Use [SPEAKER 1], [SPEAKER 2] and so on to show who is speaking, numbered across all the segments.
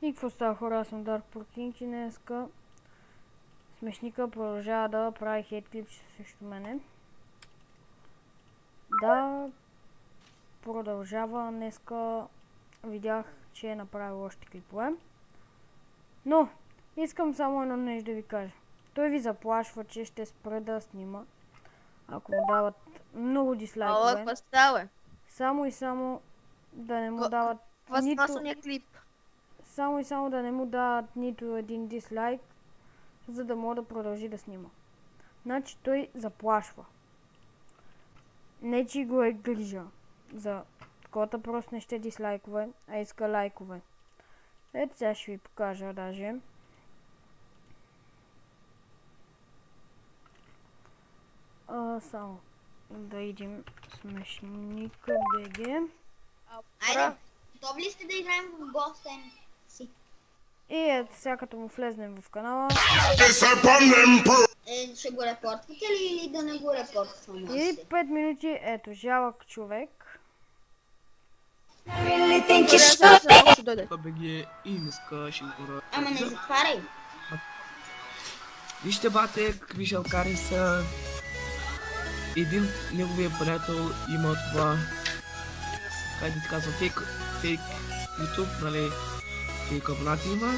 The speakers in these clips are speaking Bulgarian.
[SPEAKER 1] И какво става, хора, аз съм Dark King и днеска смешника продължава да прави хейт клипчета срещу мене. Да, продължава. Днеска видях, че е направил още клипове. Но, искам само едно нещо да ви кажа. Той ви заплашва, че ще спре да снима, ако му дават много дислайкове.
[SPEAKER 2] Какво става?
[SPEAKER 1] Само и само да не му дават
[SPEAKER 2] клип.
[SPEAKER 1] Само и само да не му дават нито един дислайк, за да мога да продължи да снима. Значи той заплашва. Не че го е грижа за такова, просто не ще дислайкове, а иска лайкове. Ето сега ще ви покажа даже. Само да видим смешника БГ.
[SPEAKER 3] Айде, готови ли сте да играем в гостен си?
[SPEAKER 1] И ето сега като му влезнем в канала.
[SPEAKER 3] Ще го репортвате ли или да не го репортваме?
[SPEAKER 1] И 5 минути, ето, жалък човек.
[SPEAKER 4] БГ и днеска ще говоря.
[SPEAKER 3] Ама не затваряй.
[SPEAKER 4] Вижте, бате, какви жалкари са. Един неговия приятел има това, как да ти казвам, фейк YouTube, нали, фейк абонати има.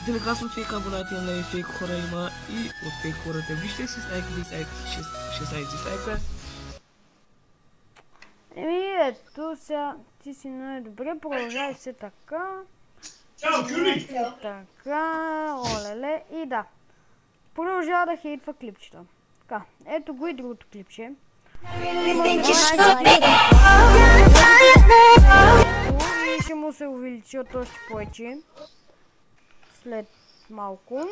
[SPEAKER 4] Да не казвам фейк абонати, нали, фейк хора има и от фейк хората. Вижте си с лайк, дизлайк, 16 дизлайка.
[SPEAKER 1] Еми ето сега, ти си най-добре, продължай се така. Така, олеле и да. Продължава да хейтва клипчета. Така, ето го и другото клипче. И ще му се увеличи от още повече. След малко.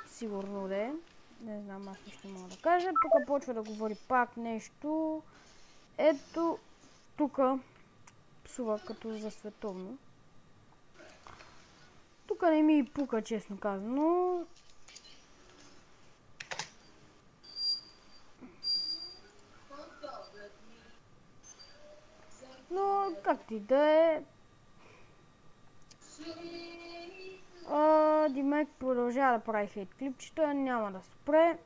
[SPEAKER 1] Сигурно да е. Не знам, аз нищо мога да кажа. Тук почва да говори пак нещо. Ето, тук псува като за световно. Тук не ми пука, честно казано. Но както и да е. Димек продължава да прави хейт клипчета, няма да спре.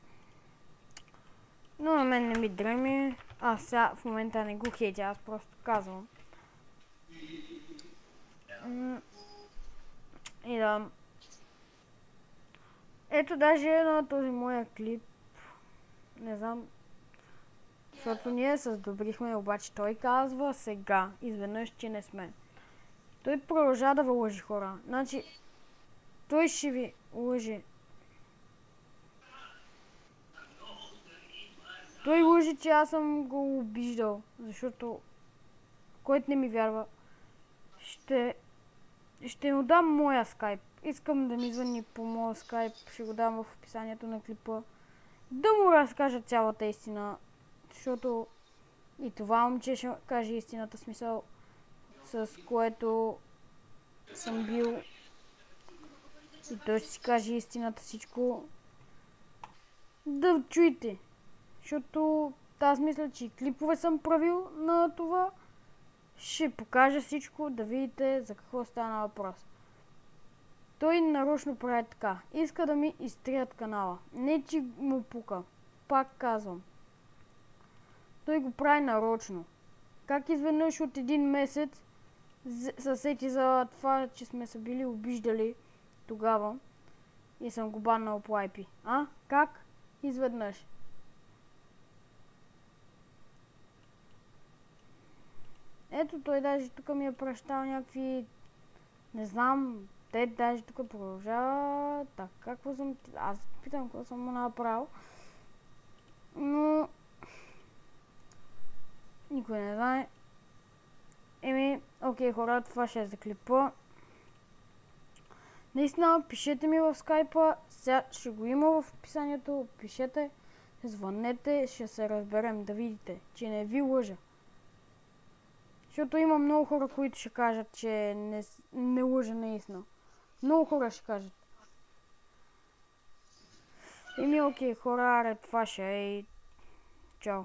[SPEAKER 1] Но на мен не ми дреми. Аз сега в момента не го хейтя, аз просто казвам. И да. Ето даже на този моя клип. Не знам. Защото ние се сдобрихме, обаче той казва сега, изведнъж, че не сме. Той продължава да ви лъжи, хора. Значи, той ще ви лъжи. Той лъжи, че аз съм го обиждал, защото който не ми вярва, ще му дам моя скайп. Искам да ми звъни по моя скайп, ще го дам в описанието на клипа. Да му разкажа цялата истина, защото и това момче ще каже истината, смисъл, с което съм бил. И той ще си каже истината, всичко. Да чуете. Защото аз мисля, че клипове съм правил на това. Ще покажа всичко, да видите за какво стана въпрос. Той нарочно прави така. Иска да ми изтрият канала. Не, че му пука. Пак казвам. Той го прави нарочно. Как изведнъж от един месец се сети за това, че сме се били обиждали тогава и съм го баннал по IP. А? Как? Изведнъж. Ето той даже тук ми е пращал някакви... Не знам, те даже тук продължава. Така, какво съм... Аз питам какво съм му направил. Но... Никой не знае. Еми, окей хора, това ще е за клипа. Наистина, пишете ми в скайпа. Сега ще го има в описанието. Пишете, звъннете, ще се разберем да видите, че не ви лъжа. Защото има много хора, които ще кажат, че не лъжа наистина. Много хора ще кажат. Еми, окей хора, това ще е. Чао.